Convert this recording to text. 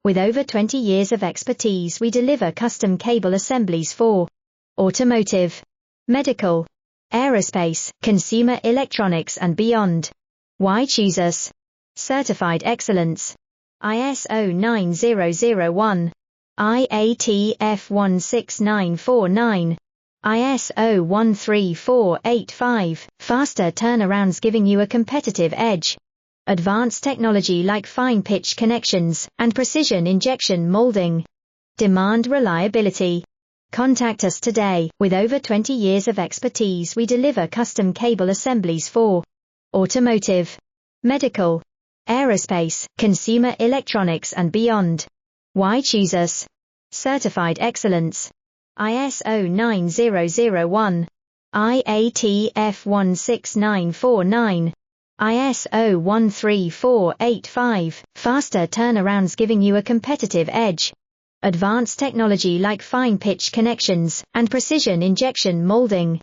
With over 20 years of expertise, we deliver custom cable assemblies for automotive, medical, aerospace, consumer electronics and beyond. Why choose us? Certified excellence. ISO 9001, IATF 16949, ISO 13485, faster turnarounds giving you a competitive edge. Advanced technology like fine pitch connections and precision injection molding. Demand reliability. Contact us today. With over 20 years of expertise, we deliver custom cable assemblies for automotive, medical, aerospace, consumer electronics and beyond. Why choose us? Certified excellence. ISO 9001, IATF 16949, ISO 13485, faster turnarounds giving you a competitive edge. Advanced technology like fine pitch connections and precision injection molding.